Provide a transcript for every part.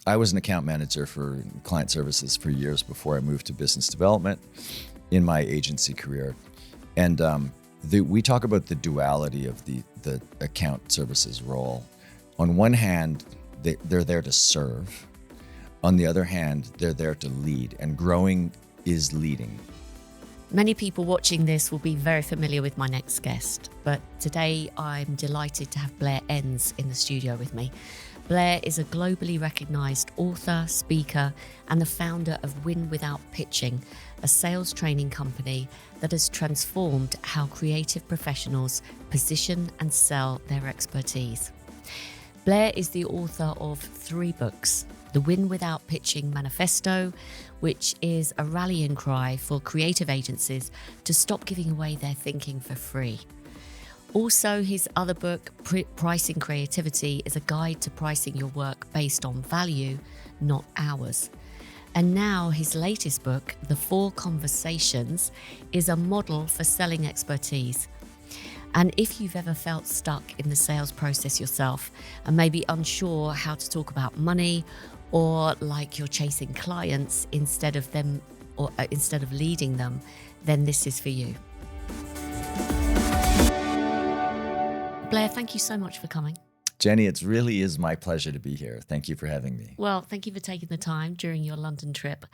I was an account manager for client services for years before I moved to business development in my agency career. And we talk about the duality of the account services role. On one hand, they're there to serve. On the other hand, they're there to lead, and growing is leading. Many people watching this will be very familiar with my next guest, but today I'm delighted to have Blair Enns in the studio with me. Blair is a globally recognised author, speaker, and the founder of Win Without Pitching, a sales training company that has transformed how creative professionals position and sell their expertise. Blair is the author of 3 books: the Win Without Pitching Manifesto, which is a rallying cry for creative agencies to stop giving away their thinking for free. Also, his other book, Pricing Creativity, is a guide to pricing your work based on value, not hours. And now his latest book, The 4 Conversations, is a model for selling expertise. And if you've ever felt stuck in the sales process yourself and maybe unsure how to talk about money, or like you're chasing clients instead of leading them, then this is for you. Blair, thank you so much for coming. Jenny, it really is my pleasure to be here. Thank you for having me. Well, thank you for taking the time during your London trip.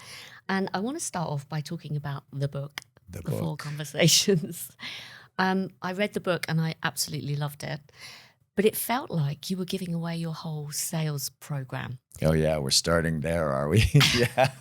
And I want to start off by talking about the book, The 4 Conversations. I read the book and I absolutely loved it. But it felt like you were giving away your whole sales program. Oh yeah, we're starting there, are we? Yeah.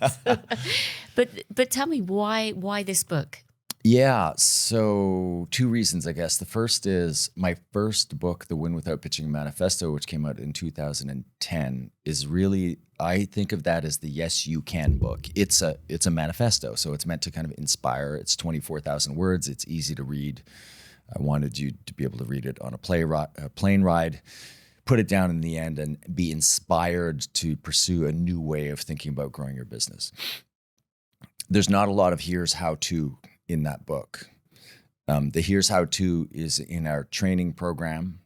But tell me why this book? Yeah, so 2 reasons, I guess. The first is my first book, The Win Without Pitching Manifesto, which came out in 2010, is really, I think of that as the Yes You Can book. It's a manifesto, so it's meant to kind of inspire. It's 24,000 words. It's easy to read. I wanted you to be able to read it on a plane ride, put it down in the end, and be inspired to pursue a new way of thinking about growing your business. There's not a lot of here's how to in that book. The here's how to is in our training program.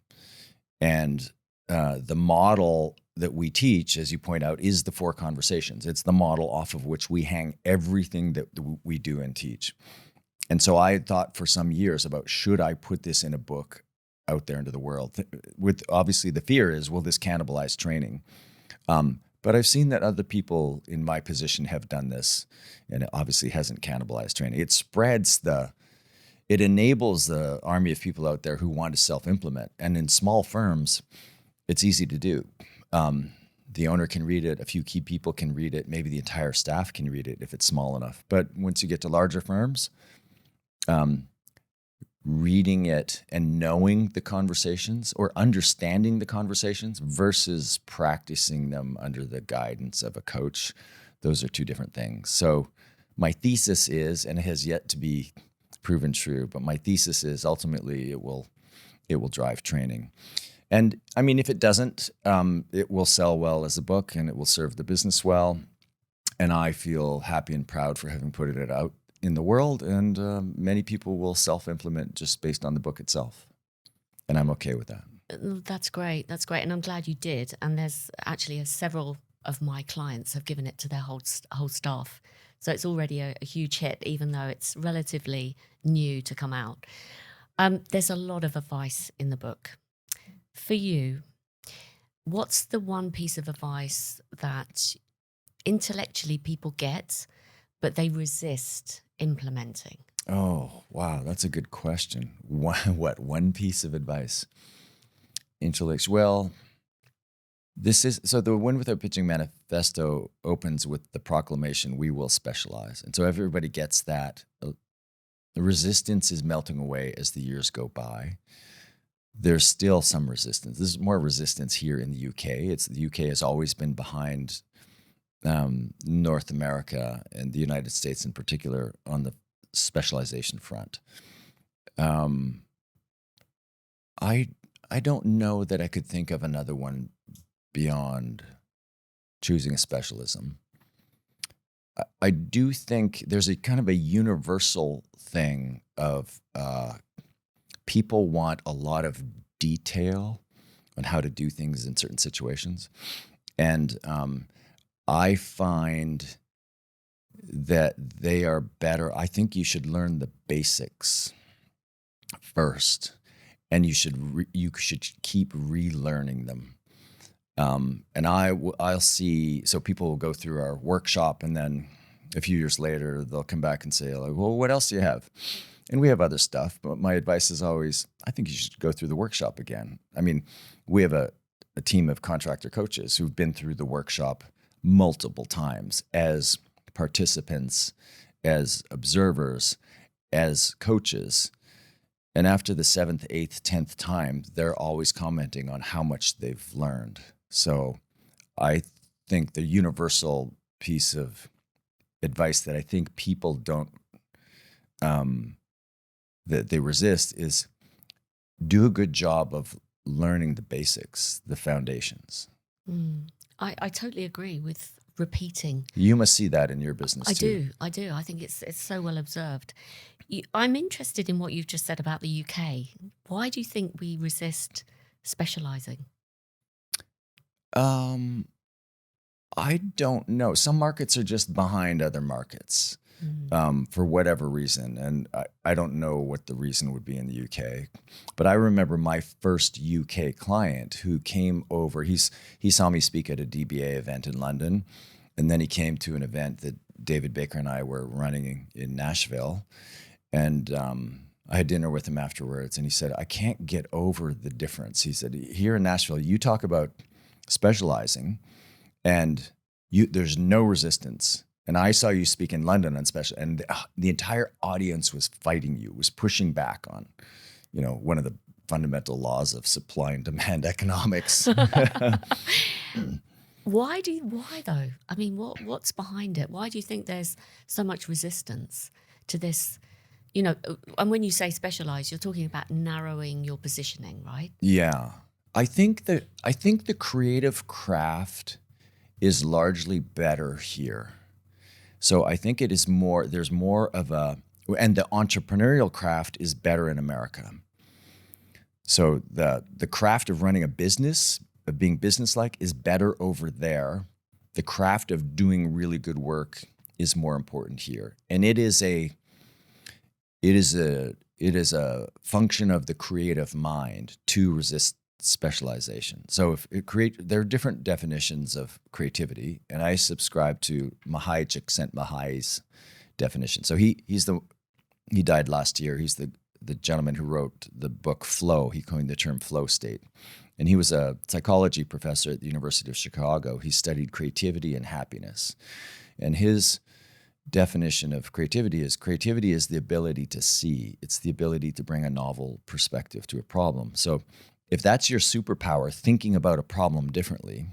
And the model that we teach, as you point out, is the 4 conversations. It's the model off of which we hang everything that we do and teach. And so I thought for some years about, should I put this in a book out there into the world? With obviously the fear is, will this cannibalize training? But I've seen that other people in my position have done this, and it obviously hasn't cannibalized training. It enables the army of people out there who want to self-implement. And in small firms, it's easy to do. The owner can read it, a few key people can read it, maybe the entire staff can read it if it's small enough. But once you get to larger firms, reading it and knowing the conversations or understanding the conversations versus practicing them under the guidance of a coach, those are 2 different things. So my thesis is, and it has yet to be proven true, but my thesis is ultimately it will drive training. And I mean, if it doesn't, it will sell well as a book and it will serve the business well. And I feel happy and proud for having put it out in the world, and many people will self-implement just based on the book itself. And I'm okay with that. That's great. That's great. And I'm glad you did. And there's actually several of my clients have given it to their whole staff. So it's already a huge hit, even though it's relatively new to come out. There's a lot of advice in the book. For you, what's the one piece of advice that intellectually people get, but they resist implementing? Oh, wow. That's a good question. What one piece of advice? Well, the Win Without Pitching Manifesto opens with the proclamation, we will specialize. And so everybody gets that. The resistance is melting away as the years go by. There's still some resistance. There's more resistance here in the UK. The UK has always been behind North America and the United States in particular on the specialization front. I don't know that I could think of another one beyond choosing a specialism. I do think there's a kind of a universal thing of people want a lot of detail on how to do things in certain situations. And I find that they are better. I think you should learn the basics first, and you should keep relearning them. And I'll see. So people will go through our workshop, and then a few years later, they'll come back and say, like, "Well, what else do you have?" And we have other stuff, but my advice is always, I think you should go through the workshop again. I mean, we have a team of contractor coaches who've been through the workshop multiple times as participants, as observers, as coaches. And after the 7th, 8th, 10th time, they're always commenting on how much they've learned. So I think the universal piece of advice that I think people don't, that they resist is do a good job of learning the basics, the foundations. I totally agree with repeating. You must see that in your business too. I do. I think it's so well observed. I'm interested in what you've just said about the UK. Why do you think we resist specializing? I don't know. Some markets are just behind other markets for whatever reason. And I don't know what the reason would be in the UK. But I remember my first UK client who came over. He saw me speak at a DBA event in London. And then he came to an event that David Baker and I were running in Nashville. And I had dinner with him afterwards. And he said, I can't get over the difference. He said, here in Nashville, you talk about specializing and there's no resistance. And I saw you speak in London on special, and the entire audience was fighting you, was pushing back on, one of the fundamental laws of supply and demand economics. Why though? I mean, what's behind it? Why do you think there's so much resistance to this? And when you say specialize, you're talking about narrowing your positioning, right? Yeah. I think the creative craft is largely better here. So I think there's more and the entrepreneurial craft is better in America. So the craft of running a business, of being businesslike, is better over there. The craft of doing really good work is more important here. And it is a function of the creative mind to resist specialization. So there are different definitions of creativity, and I subscribe to Mahai Csikszentmihalyi's definition. So he died last year. He's the gentleman who wrote the book Flow. He coined the term flow state. And he was a psychology professor at the University of Chicago. He studied creativity and happiness. And his definition of creativity is the ability to see. It's the ability to bring a novel perspective to a problem. So if that's your superpower, thinking about a problem differently,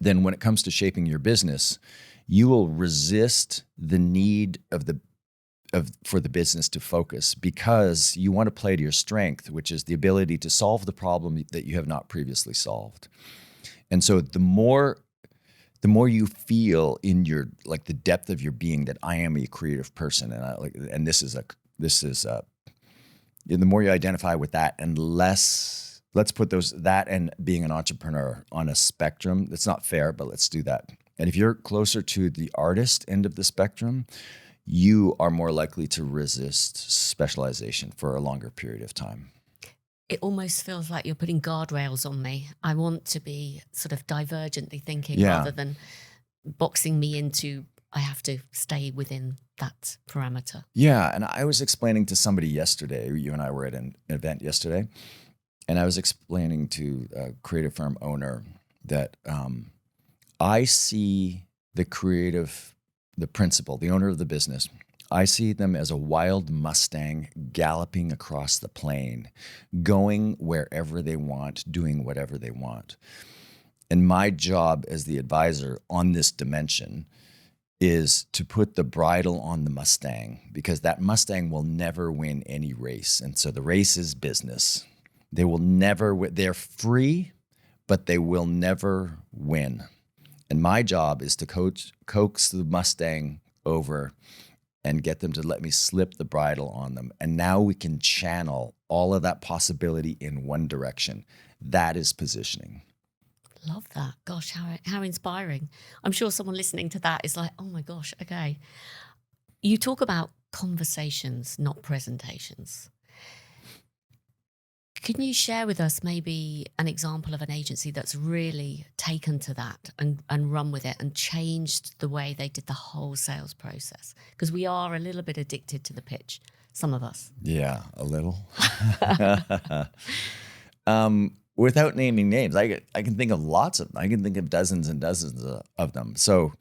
then when it comes to shaping your business, you will resist the need for the business to focus, because you want to play to your strength, which is the ability to solve the problem that you have not previously solved. And so the more you feel in your, like, the depth of your being that I am a creative person, and the more you identify with that, and let's put that and being an entrepreneur on a spectrum. That's not fair, but let's do that. And if you're closer to the artist end of the spectrum, you are more likely to resist specialization for a longer period of time. It almost feels like you're putting guardrails on me. I want to be sort of divergently thinking rather than boxing me into, I have to stay within that parameter. Yeah, and I was explaining to somebody yesterday, you and I were at an event yesterday, and I was explaining to a creative firm owner that I see the principal, the owner of the business, I see them as a wild Mustang galloping across the plain, going wherever they want, doing whatever they want. And my job as the advisor on this dimension is to put the bridle on the Mustang, because that Mustang will never win any race. And so the race is business. They will never win. They're free, but they will never win. And my job is to coax the Mustang over and get them to let me slip the bridle on them. And now we can channel all of that possibility in one direction. That is positioning. Love that. Gosh, how inspiring. I'm sure someone listening to that is like, oh my gosh, okay. You talk about conversations, not presentations. Can you share with us maybe an example of an agency that's really taken to that and run with it and changed the way they did the whole sales process? Because we are a little bit addicted to the pitch, some of us. Yeah, a little. Without naming names, I can think of lots of them. I can think of dozens and dozens of them. So,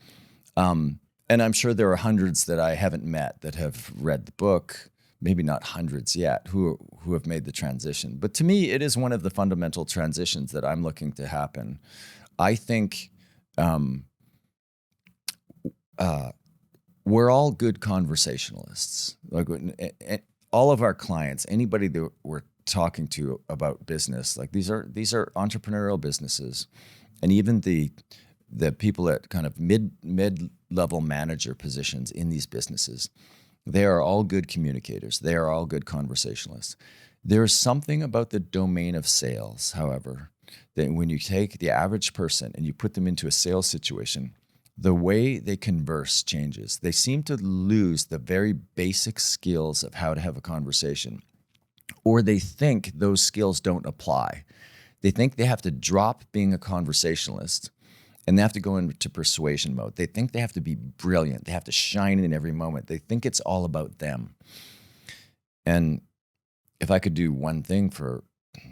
and I'm sure there are hundreds that I haven't met that have read the book, maybe not hundreds yet, who have made the transition. But to me, it is one of the fundamental transitions that I'm looking to happen. I think we're all good conversationalists. Like all of our clients, anybody that we're talking to about business, like these are entrepreneurial businesses, and even the people at kind of mid-level manager positions in these businesses, they are all good communicators. They are all good conversationalists. There's something about the domain of sales, however, that when you take the average person and you put them into a sales situation, the way they converse changes. They seem to lose the very basic skills of how to have a conversation, or they think those skills don't apply. They think they have to drop being a conversationalist and they have to go into persuasion mode. They think they have to be brilliant. They have to shine in every moment. They think it's all about them. And if I could do one thing for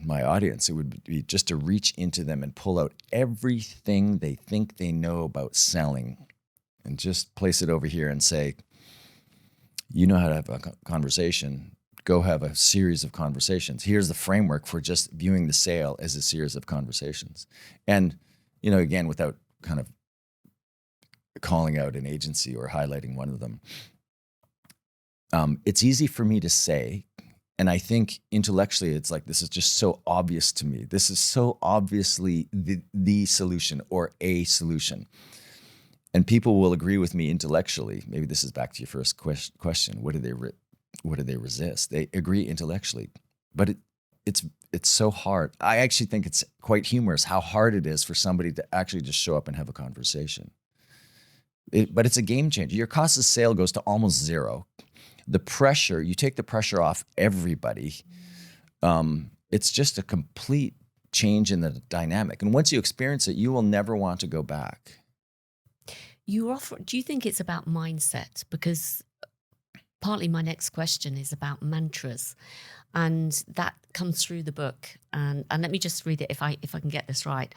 my audience, it would be just to reach into them and pull out everything they think they know about selling and just place it over here and say, you know how to have a conversation. Go have a series of conversations. Here's the framework for just viewing the sale as a series of conversations. And, you know, again, without kind of calling out an agency or highlighting one of them, it's easy for me to say, and I think intellectually it's like, this is just so obvious to me. This is so obviously the solution or a solution. And people will agree with me intellectually. Maybe this is back to your first question. What do they resist? They agree intellectually, but it's so hard. I actually think it's quite humorous how hard it is for somebody to actually just show up and have a conversation. But it's a game changer. Your cost of sale goes to almost zero. The pressure, you take the pressure off everybody. It's just a complete change in the dynamic. And once you experience it, you will never want to go back. Do you think it's about mindset? Because partly my next question is about mantras, and that comes through the book. And let me just read it if I can get this right.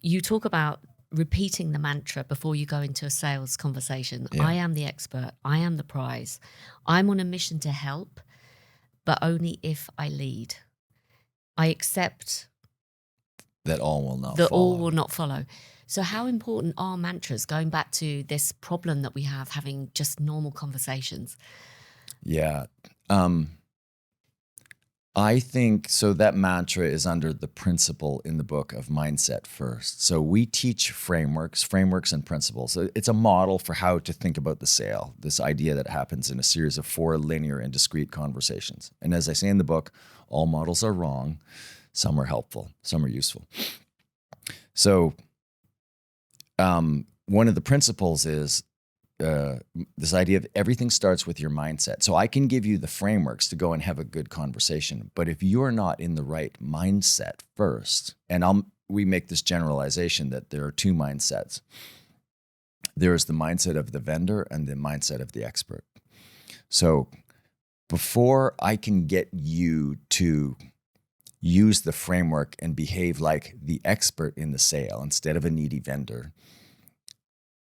You talk about repeating the mantra before you go into a sales conversation. Yeah. I am the expert. I am the prize. I'm on a mission to help, but only if I lead. I accept that all will not that follow. All will not follow. So how important are mantras, going back to this problem that we have having just normal conversations? Yeah. I think so that mantra is under the principle in the book of mindset first. So we teach frameworks and principles. So it's a model for how to think about the sale, this idea that happens in a series of 4 linear and discrete conversations. And as I say in the book, all models are wrong. Some are helpful, some are useful. So one of the principles is this idea of everything starts with your mindset. So I can give you the frameworks to go and have a good conversation, but if you're not in the right mindset first, and we make this generalization that there are 2 mindsets. There is the mindset of the vendor and the mindset of the expert. So before I can get you to use the framework and behave like the expert in the sale instead of a needy vendor,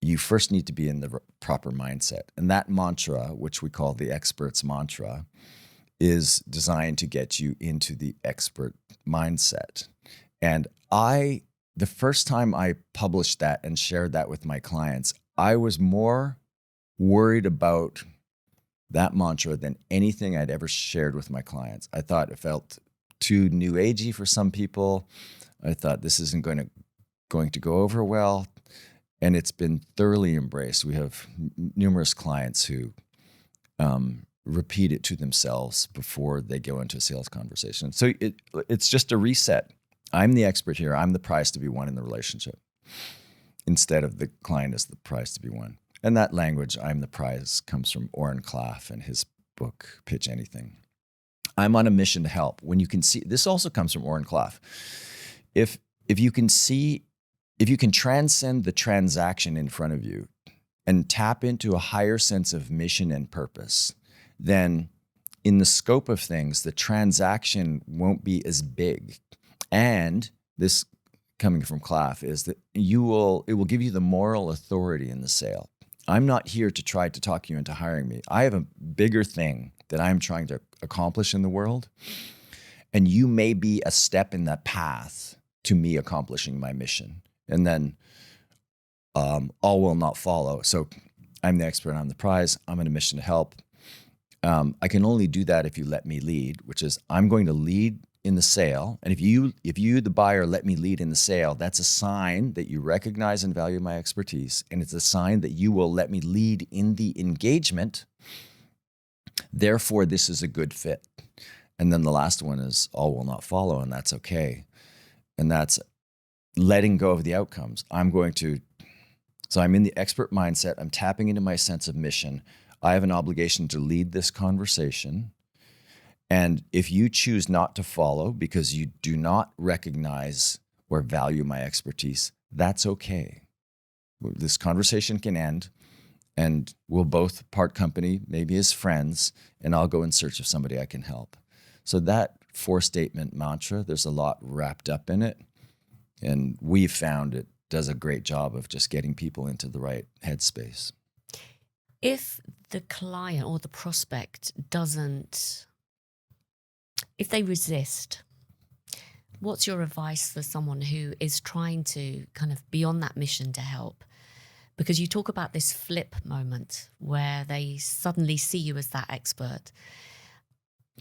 you first need to be in the proper mindset. And that mantra, which we call the expert's mantra, is designed to get you into the expert mindset. And the first time I published that and shared that with my clients, I was more worried about that mantra than anything I'd ever shared with my clients. I thought it felt too new agey for some people. I thought this isn't going to go over well. And it's been thoroughly embraced. We have numerous clients who repeat it to themselves before they go into a sales conversation. So it's just a reset. I'm the expert here. I'm the prize to be won in the relationship instead of the client is the prize to be won. And that language, I'm the prize, comes from Oren Klaff and his book, Pitch Anything. I'm on a mission to help. When you can see, this also comes from Oren Klaff. If you can see, if you can transcend the transaction in front of you and tap into a higher sense of mission and purpose, then in the scope of things, the transaction won't be as big. And this, coming from Klaff, is that it will give you the moral authority in the sale. I'm not here to try to talk you into hiring me. I have a bigger thing that I'm trying to accomplish in the world. And you may be a step in that path to me accomplishing my mission. And then all will not follow. So I'm the expert, I'm the prize, I'm on a mission to help. I can only do that if you let me lead, which is I'm going to lead in the sale. And if you, the buyer, let me lead in the sale, that's a sign that you recognize and value my expertise. And it's a sign that you will let me lead in the engagement. Therefore, this is a good fit. And then the last one is all will not follow, and that's okay. And that's letting go of the outcomes. So I'm in the expert mindset. I'm tapping into my sense of mission. I have an obligation to lead this conversation. And if you choose not to follow because you do not recognize or value my expertise, that's okay. This conversation can end and we'll both part company, maybe as friends, and I'll go in search of somebody I can help. So that 4-statement mantra, there's a lot wrapped up in it. And we've found it does a great job of just getting people into the right headspace. If the client or the prospect if they resist, what's your advice for someone who is trying to kind of be on that mission to help? Because you talk about this flip moment where they suddenly see you as that expert.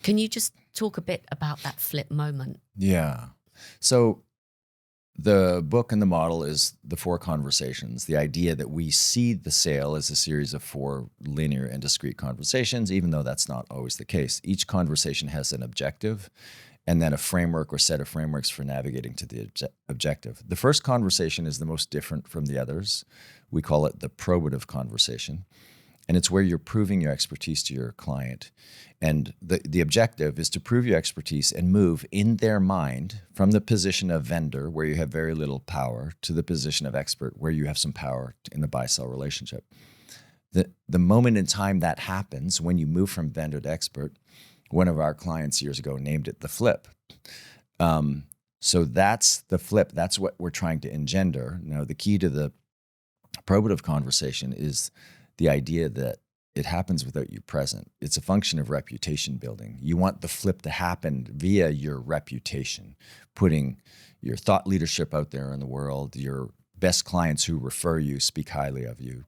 Can you just talk a bit about that flip moment? Yeah. So the book and the model is the 4 conversations, the idea that we see the sale as a series of 4 linear and discrete conversations, even though that's not always the case. Each conversation has an objective and then a framework or set of frameworks for navigating to the objective. The first conversation is the most different from the others. We call it the probative conversation. And it's where you're proving your expertise to your client. And the objective is to prove your expertise and move in their mind from the position of vendor, where you have very little power, to the position of expert, where you have some power in the buy-sell relationship. The moment in time that happens, when you move from vendor to expert, one of our clients years ago named it the flip. So that's the flip. That's what we're trying to engender. Now, the key to the probative conversation is the idea that it happens without you present. It's a function of reputation building. You want the flip to happen via your reputation, putting your thought leadership out there in the world. Your best clients who refer you speak highly of you.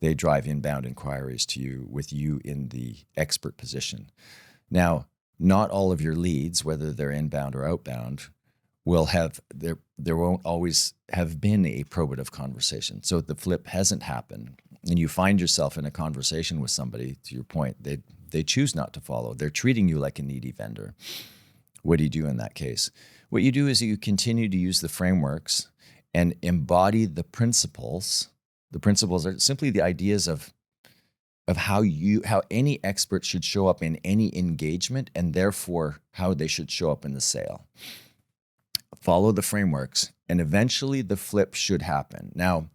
They drive inbound inquiries to you with you in the expert position. Now, not all of your leads, whether they're inbound or outbound, will have, there won't always have been a probative conversation. So the flip hasn't happened. And you find yourself in a conversation with somebody, to your point, they choose not to follow. They're treating you like a needy vendor. What do you do in that case? What you do is you continue to use the frameworks and embody the principles. The principles are simply the ideas of how any expert should show up in any engagement, and therefore how they should show up in the sale. Follow the frameworks, and eventually the flip should happen. Now,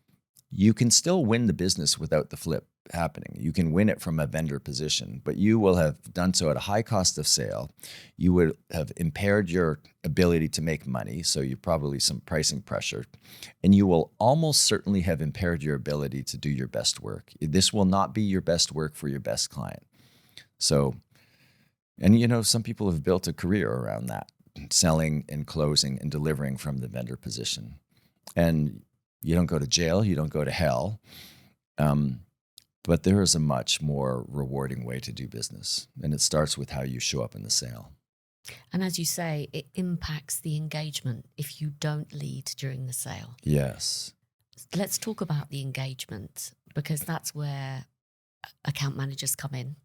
you can still win the business without the flip happening. You can win it from a vendor position, but you will have done so at a high cost of sale. You would have impaired your ability to make money, so you probably some pricing pressure, and you will almost certainly have impaired your ability to do your best work. This will not be your best work for your best client. So, and some people have built a career around that, selling and closing and delivering from the vendor position. And you don't go to jail, you don't go to hell, but there is a much more rewarding way to do business. And it starts with how you show up in the sale. And as you say, it impacts the engagement if you don't lead during the sale. Yes. Let's talk about the engagement, because that's where account managers come in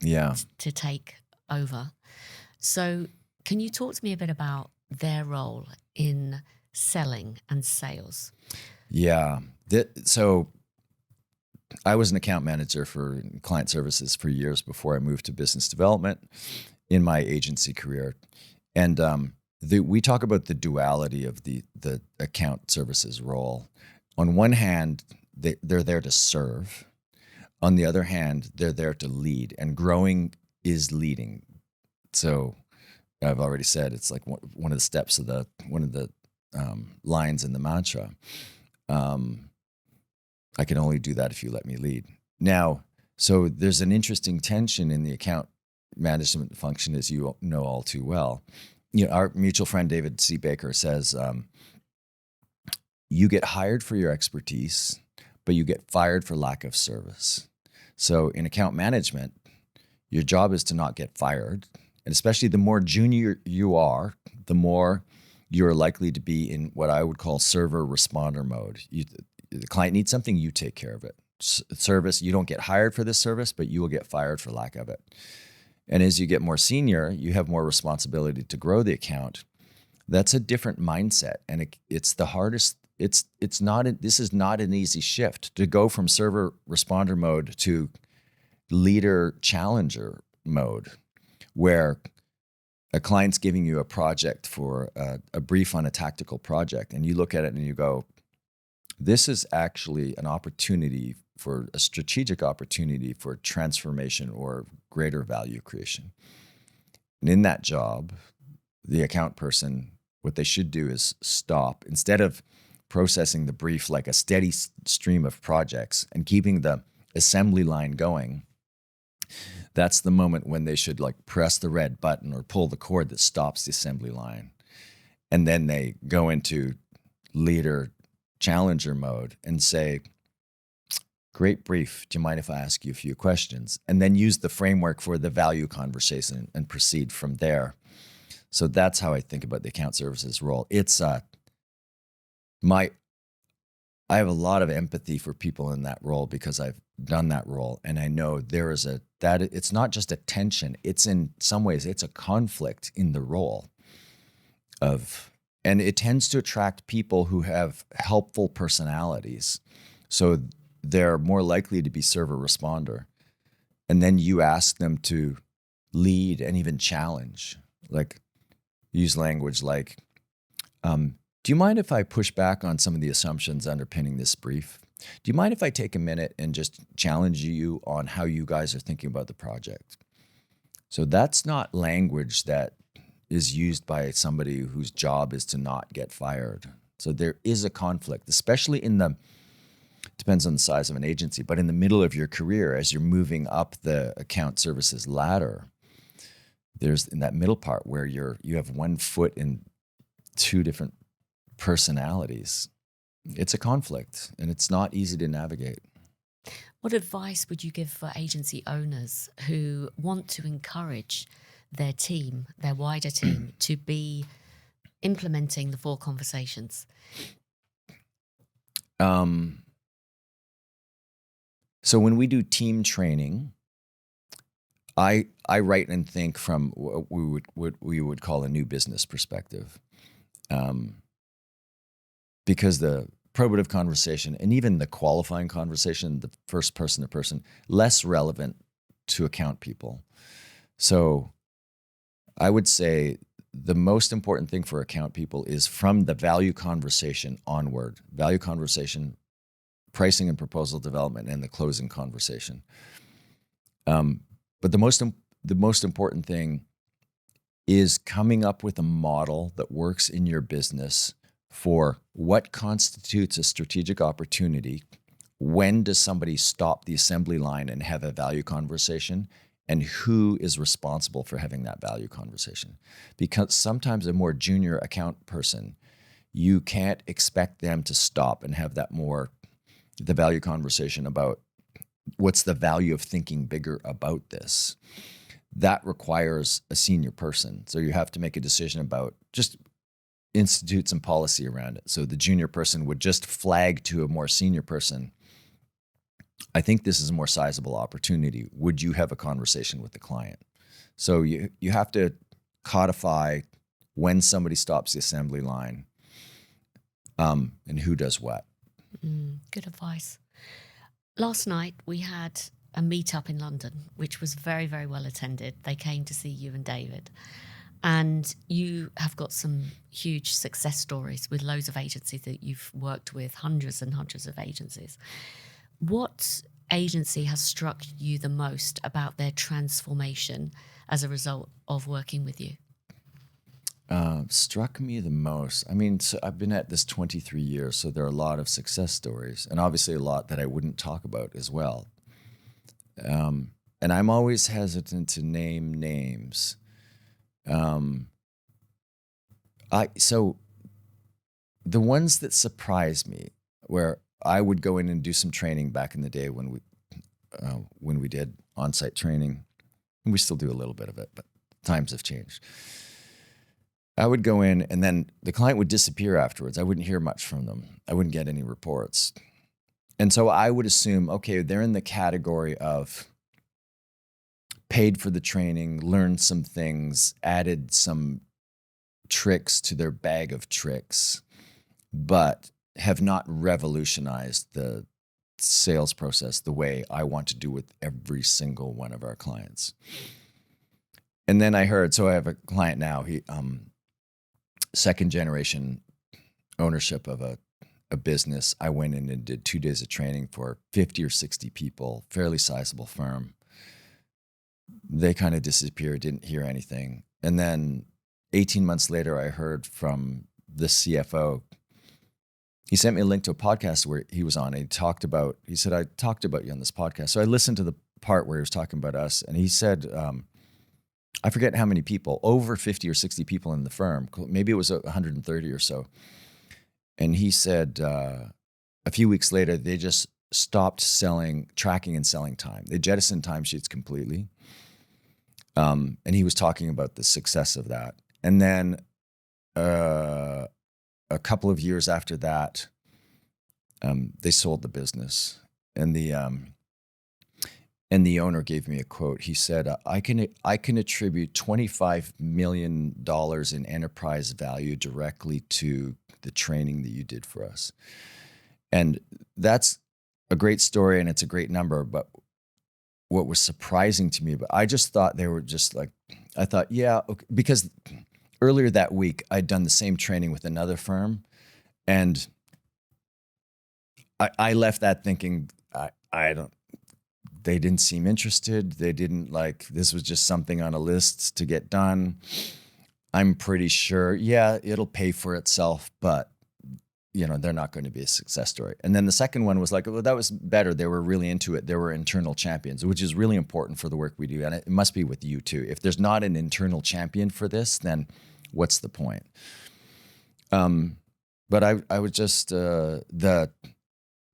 to take over. So can you talk to me a bit about their role in selling and sales? Yeah. So I was an account manager for client services for years before I moved to business development in my agency career. And we talk about the duality of the account services role. On one hand, they're there to serve. On the other hand, they're there to lead, and growing is leading. So I've already said it's like one of the steps of one of the lines in the mantra. I can only do that if you let me lead. Now, so there's an interesting tension in the account management function, as you know all too well. Our mutual friend David C. Baker says, you get hired for your expertise, but you get fired for lack of service. So in account management, your job is to not get fired. And especially the more junior you are, the more you're likely to be in what I would call server responder mode. The client needs something, you take care of it. Service, you don't get hired for this service, but you will get fired for lack of it. And as you get more senior, you have more responsibility to grow the account. That's a different mindset. And it's the hardest. This is not an easy shift to go from server responder mode to leader challenger mode, where a client's giving you a project for a brief on a tactical project, and you look at it and you go, this is actually an opportunity for a strategic opportunity for transformation or greater value creation. And in that job, the account person, what they should do is stop. Instead of processing the brief like a steady stream of projects and keeping the assembly line going, that's the moment when they should like press the red button or pull the cord that stops the assembly line. And then they go into leader challenger mode and say, great brief, do you mind if I ask you a few questions? And then use the framework for the value conversation and proceed from there. So that's how I think about the account services role. It's I have a lot of empathy for people in that role because I've done that role, and I know there is it's not just a tension, it's in some ways it's a conflict in the role and it tends to attract people who have helpful personalities. So they're more likely to be server responder. And then you ask them to lead and even challenge, like use language like, do you mind if I push back on some of the assumptions underpinning this brief? Do you mind if I take a minute and just challenge you on how you guys are thinking about the project? So that's not language that is used by somebody whose job is to not get fired. So there is a conflict, especially depends on the size of an agency, but in the middle of your career, as you're moving up the account services ladder, there's in that middle part where you have one foot in two different personalities. It's a conflict, and it's not easy to navigate. What advice would you give for agency owners who want to encourage their team, their wider team, to be implementing the 4 conversations? So when we do team training, I write and think from what we would call a new business perspective, because the probative conversation and even the qualifying conversation, the first person to person, less relevant to account people. So I would say the most important thing for account people is from the value conversation onward, value conversation, pricing and proposal development, and the closing conversation. But the most important thing is coming up with a model that works in your business for what constitutes a strategic opportunity. When does somebody stop the assembly line and have a value conversation? And who is responsible for having that value conversation? Because sometimes a more junior account person, you can't expect them to stop and have the value conversation about what's the value of thinking bigger about this. That requires a senior person. So you have to make a decision about just institute some policy around it. So the junior person would just flag to a more senior person, I think this is a more sizable opportunity. Would you have a conversation with the client? So you have to codify when somebody stops the assembly line, and who does what. Good advice. Last night we had a meetup in London, which was very, very well attended. They came to see you and David. And you have got some huge success stories with loads of agencies that you've worked with, hundreds and hundreds of agencies. What agency has struck you the most about their transformation as a result of working with you? Struck me the most. I mean, so I've been at this 23 years, so there are a lot of success stories, and obviously a lot that I wouldn't talk about as well. And I'm always hesitant to name names. So the ones that surprised me, where I would go in and do some training back in the day when we did on-site training, and we still do a little bit of it, but times have changed. I would go in and then the client would disappear afterwards. I wouldn't hear much from them. I wouldn't get any reports. And so I would assume, okay, they're in the category of paid for the training, learned some things, added some tricks to their bag of tricks, but have not revolutionized the sales process the way I want to do with every single one of our clients. And then I heard, so I have a client now, he second generation ownership of a business. I went in and did 2 days of training for 50 or 60 people, fairly sizable firm. They kind of disappeared, didn't hear anything. And then 18 months later, I heard from the CFO. He sent me a link to a podcast where he was on. And he said, I talked about you on this podcast. So I listened to the part where he was talking about us. And he said, I forget how many people, over 50 or 60 people in the firm. Maybe it was 130 or so. And he said, a few weeks later, they just stopped tracking and selling time. They jettisoned timesheets completely. And he was talking about the success of that. And then a couple of years after that, they sold the business. And the owner gave me a quote. He said, I can attribute $25 million in enterprise value directly to the training that you did for us. And that's a great story and it's a great number. But what was surprising to me, but I just thought they were just like, I thought, yeah, okay. Because earlier that week, I'd done the same training with another firm. And I left that thinking, they didn't seem interested. They didn't this was just something on a list to get done. I'm pretty sure, yeah, it'll pay for itself, but they're not going to be a success story. And then the second one was like, well, that was better. They were really into it. They were internal champions, which is really important for the work we do. And it must be with you too. If there's not an internal champion for this, then what's the point? But I was just,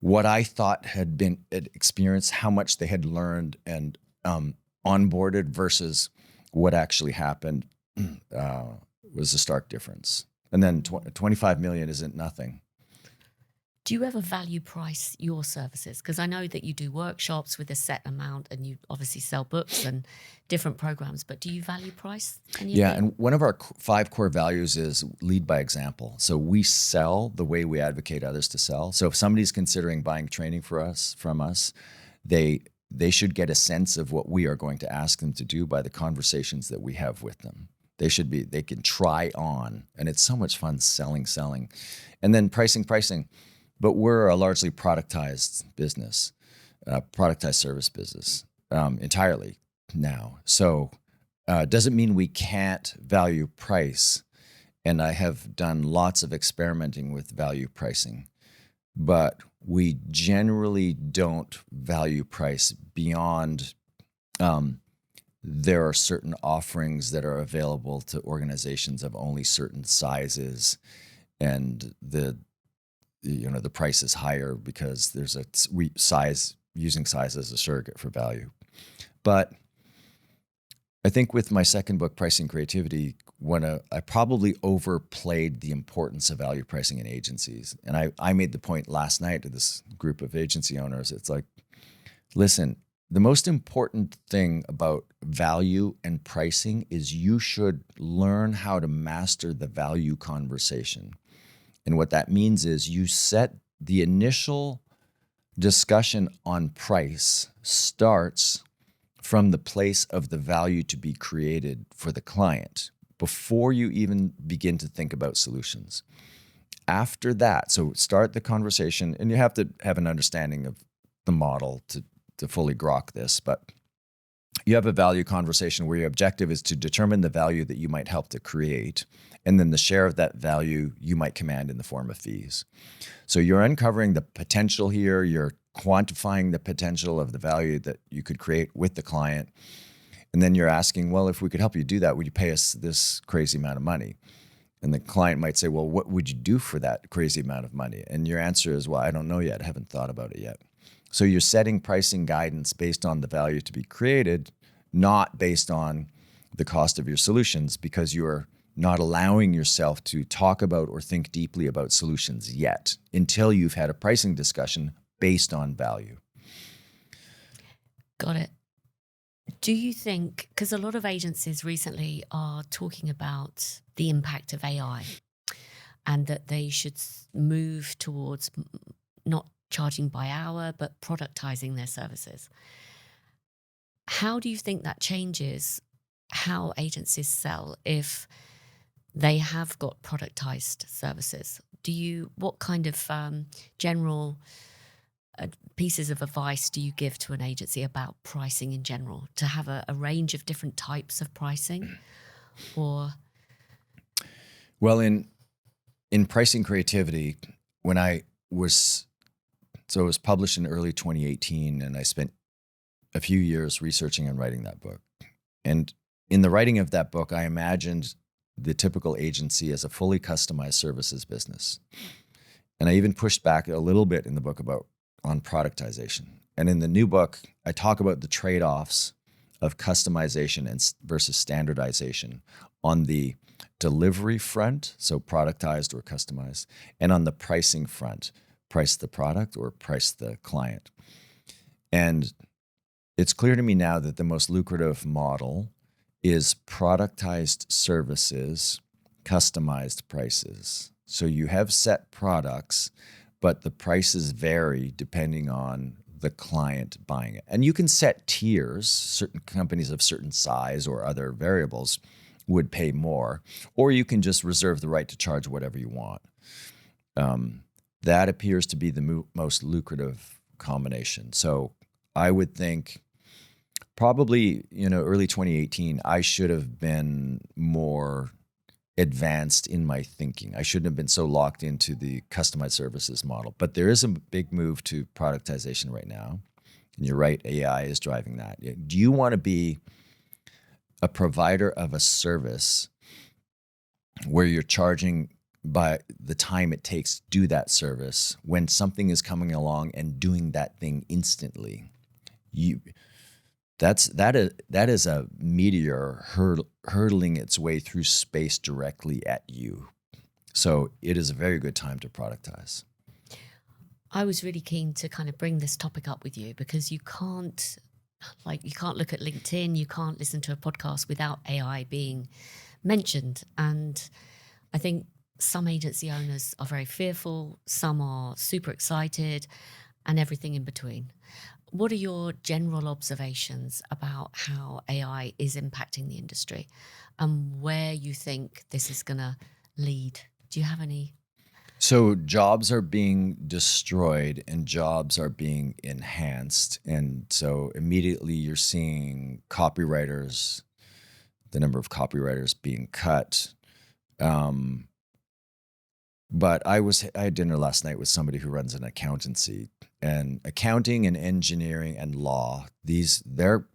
what I thought had been experienced, how much they had learned and onboarded versus what actually happened was a stark difference. And then 25 million isn't nothing. Do you ever value price your services? Because I know that you do workshops with a set amount and you obviously sell books and different programs, but do you value price? Yeah, and one of our 5 core values is lead by example. So we sell the way we advocate others to sell. So if somebody's considering buying training from us, they should get a sense of what we are going to ask them to do by the conversations that we have with them. They can try on, and it's so much fun selling. And then pricing. But we're a largely productized business, productized service business entirely now. So doesn't mean we can't value price. And I have done lots of experimenting with value pricing, but we generally don't value price beyond there are certain offerings that are available to organizations of only certain sizes, and the price is higher because there's using size as a surrogate for value. But I think with my second book, Pricing Creativity, I probably overplayed the importance of value pricing in agencies. And I made the point last night to this group of agency owners. It's like, listen, the most important thing about value and pricing is you should learn how to master the value conversation. And what that means is you set the initial discussion on price starts from the place of the value to be created for the client before you even begin to think about solutions. After that, so start the conversation, and you have to have an understanding of the model to fully grok this, but you have a value conversation where your objective is to determine the value that you might help to create, and then the share of that value you might command in the form of fees. So you're uncovering the potential here, you're quantifying the potential of the value that you could create with the client, and then you're asking, well, if we could help you do that, would you pay us this crazy amount of money? And the client might say, well, what would you do for that crazy amount of money? And your answer is, well, I don't know yet, I haven't thought about it yet. So you're setting pricing guidance based on the value to be created, not based on the cost of your solutions, because you're not allowing yourself to talk about or think deeply about solutions yet until you've had a pricing discussion based on value. Got it. Do you think, because a lot of agencies recently are talking about the impact of AI and that they should move towards not charging by hour, but productizing their services. How do you think that changes how agencies sell if they have got productized services? What kind of general pieces of advice do you give to an agency about pricing in general? To have a range of different types of pricing, or? Well, in pricing creativity, it was published in early 2018, and I spent a few years researching and writing that book. And in the writing of that book, I imagined the typical agency as a fully customized services business. And I even pushed back a little bit in the book on productization. And in the new book, I talk about the trade-offs of customization versus standardization on the delivery front, so productized or customized, and on the pricing front, price the product or price the client. And it's clear to me now that the most lucrative model is productized services, customized prices. So you have set products, but the prices vary depending on the client buying it. And you can set tiers. Certain companies of certain size or other variables would pay more, or you can just reserve the right to charge whatever you want. That appears to be the most lucrative combination. So I would think probably, early 2018, I should have been more advanced in my thinking. I shouldn't have been so locked into the customized services model. But there is a big move to productization right now. And you're right, AI is driving that. Do you want to be a provider of a service where you're charging by the time it takes to do that service when something is coming along and doing that thing instantly? That is a meteor hurtling its way through space directly at you. So it is a very good time to productize. I was really keen to kind of bring this topic up with you because you can't look at LinkedIn, you can't listen to a podcast without AI being mentioned. And I think some agency owners are very fearful, some are super excited, and everything in between. What are your general observations about how AI is impacting the industry and where you think this is going to lead? Do you have any? So jobs are being destroyed and jobs are being enhanced. And so immediately you're seeing the number of copywriters being cut. But I had dinner last night with somebody who runs an accountancy, and accounting and engineering and law, they're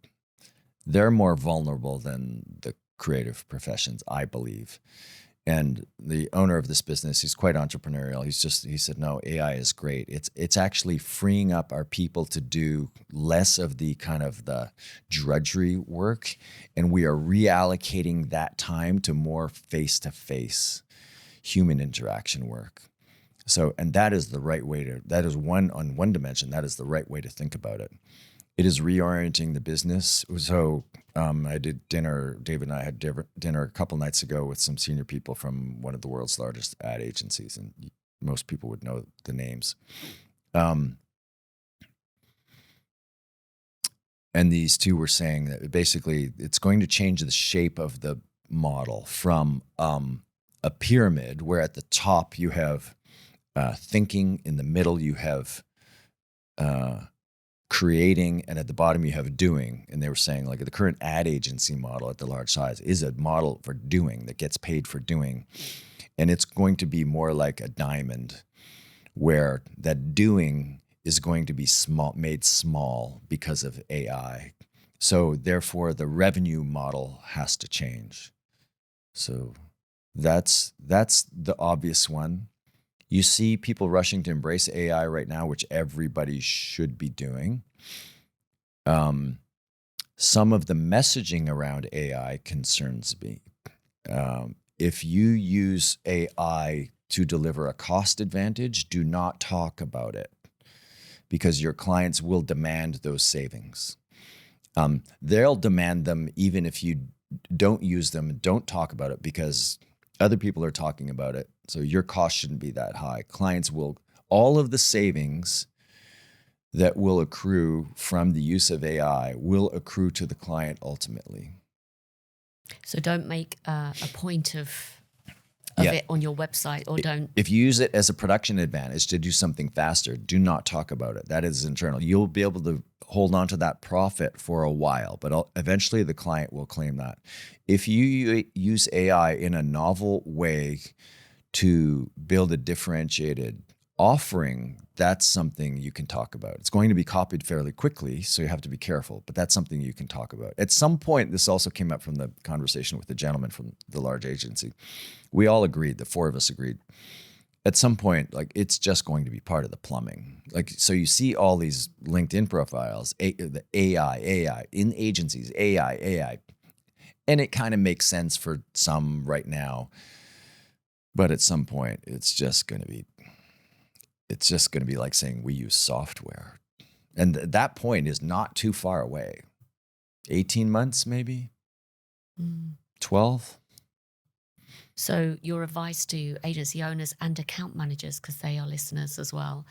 more vulnerable than the creative professions, I believe. And the owner of this business, he's quite entrepreneurial. He said, no, AI is great. It's actually freeing up our people to do less of the kind of the drudgery work. And we are reallocating that time to more face-to-face human interaction work. So, and that is the right way on one dimension, that is the right way to think about it. It is reorienting the business. So I did dinner. David and I had dinner a couple nights ago with some senior people from one of the world's largest ad agencies, and most people would know the names. And these two were saying that basically it's going to change the shape of the model from a pyramid, where at the top you have thinking, in the middle you have creating, and at the bottom you have doing. And they were saying, like, the current ad agency model at the large size is a model for doing, that gets paid for doing. And it's going to be more like a diamond, where that doing is going to be made small because of AI. So therefore the revenue model has to change. So that's the obvious one. You see people rushing to embrace AI right now, which everybody should be doing. Some of the messaging around AI concerns me. If you use AI to deliver a cost advantage, do not talk about it, because your clients will demand those savings. They'll demand them even if you don't use them, don't talk about it, because other people are talking about it. So your cost shouldn't be that high. Clients will, all of the savings that will accrue from the use of AI will accrue to the client ultimately. So don't make a point of it on your website, or don't. If you use it as a production advantage to do something faster, do not talk about it. That is internal. You'll be able to hold on to that profit for a while, but eventually the client will claim that. If you use AI in a novel way to build a differentiated offering, that's something you can talk about. It's going to be copied fairly quickly, so you have to be careful, but that's something you can talk about. At some point, this also came up from the conversation with the gentleman from the large agency. We all agreed, the four of us agreed. At some point, like, it's just going to be part of the plumbing. Like, so you see all these LinkedIn profiles, the AI, in agencies, AI. And it kind of makes sense for some right now. But at some point, it's just going to be like saying we use software. And that point is not too far away. 18 months, maybe? 12? So your advice to agency owners and account managers, because they are listeners as well,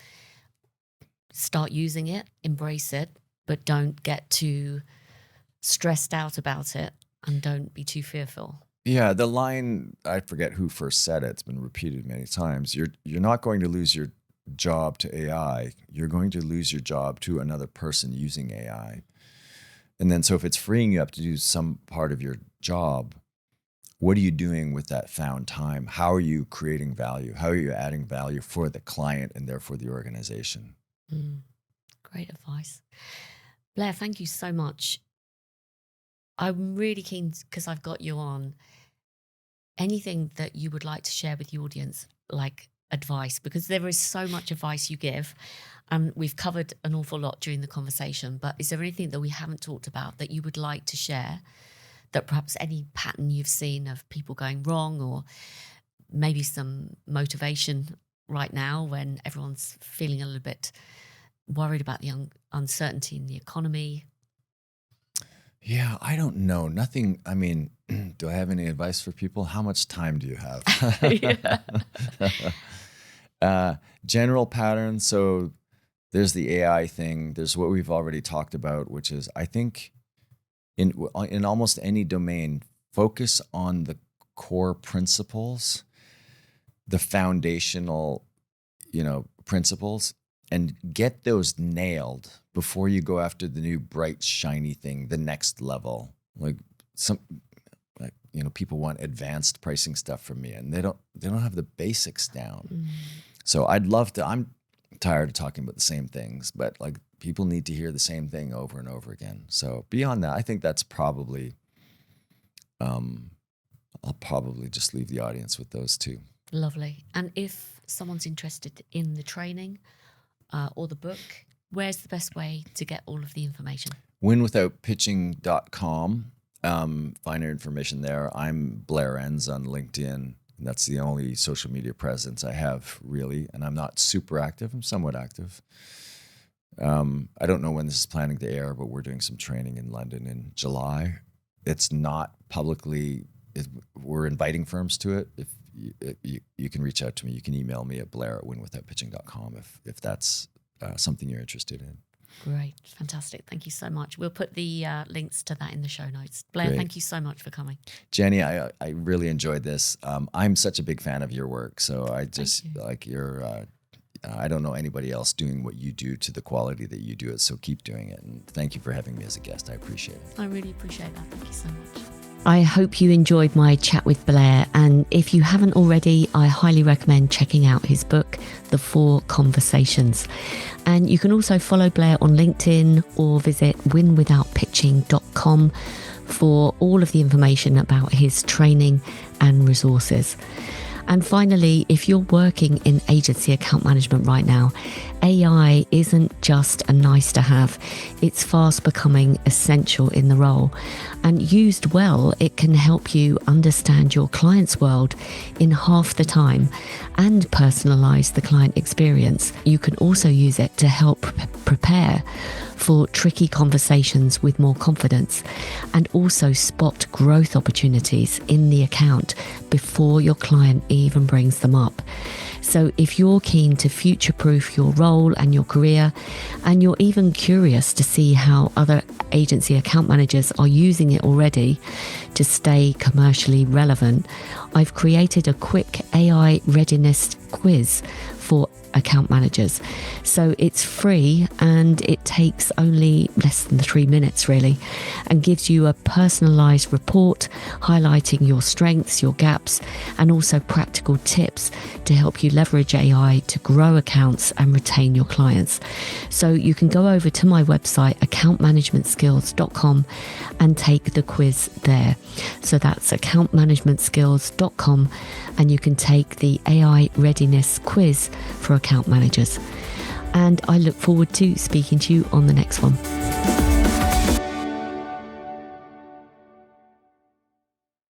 start using it, embrace it, but don't get too stressed out about it, and don't be too fearful. Yeah, the line, I forget who first said it, it's been repeated many times. You're not going to lose your job to AI. You're going to lose your job to another person using AI. And then, so if it's freeing you up to do some part of your job, what are you doing with that found time? How are you creating value? How are you adding value for the client and therefore the organization? Great advice. Blair, thank you so much. I'm really keen, because I've got you on, anything that you would like to share with the audience, like advice, because there is so much advice you give, and we've covered an awful lot during the conversation, but is there anything that we haven't talked about that you would like to share, that perhaps any pattern you've seen of people going wrong, or maybe some motivation right now when everyone's feeling a little bit worried about the uncertainty in the economy? Yeah, I don't know. Nothing. I mean, do I have any advice for people? How much time do you have? General patterns. So there's the AI thing. There's what we've already talked about, which is, I think, in almost any domain, focus on the core principles, the foundational, principles, and get those nailed before you go after the new bright, shiny thing, the next level. People want advanced pricing stuff from me, and they don't have the basics down. So I'd love to. I'm tired of talking about the same things, but like, people need to hear the same thing over and over again. So beyond that, I think that's probably, I'll probably just leave the audience with those two. Lovely. And if someone's interested in the training or the book, where's the best way to get all of the information? winwithoutpitching.com. Find our information there. I'm Blair Enns on LinkedIn. And that's the only social media presence I have, really. And I'm not super active. I'm somewhat active. I don't know when this is planning to air, but we're doing some training in London in July. It's not publicly, we're inviting firms to it. If you can reach out to me, you can email me at blair@winwithoutpitching.com if that's something you're interested in. Great. Fantastic. Thank you so much. We'll put the links to that in the show notes. Blair, Great. Thank you so much for coming. Jenny, I really enjoyed this. I'm such a big fan of your work. So I just like I don't know anybody else doing what you do to the quality that you do it. So keep doing it. And thank you for having me as a guest. I appreciate it. I really appreciate that. Thank you so much. I hope you enjoyed my chat with Blair, and if you haven't already, I highly recommend checking out his book, The 4 Conversations. And you can also follow Blair on LinkedIn or visit winwithoutpitching.com for all of the information about his training and resources. And finally, if you're working in agency account management right now, AI isn't just a nice to have, it's fast becoming essential in the role. And used well, it can help you understand your client's world in half the time and personalize the client experience. You can also use it to help prepare for tricky conversations with more confidence, and also spot growth opportunities in the account before your client even brings them up. So if you're keen to future-proof your role and your career, and you're even curious to see how other agency account managers are using it already to stay commercially relevant, I've created a quick AI readiness quiz for account managers. So it's free and it takes only less than 3 minutes really, and gives you a personalized report highlighting your strengths, your gaps, and also practical tips to help you leverage AI to grow accounts and retain your clients. So you can go over to my website, accountmanagementskills.com, and take the quiz there. So that's accountmanagementskills.com, and you can take the AI readiness quiz for account managers. And I look forward to speaking to you on the next one.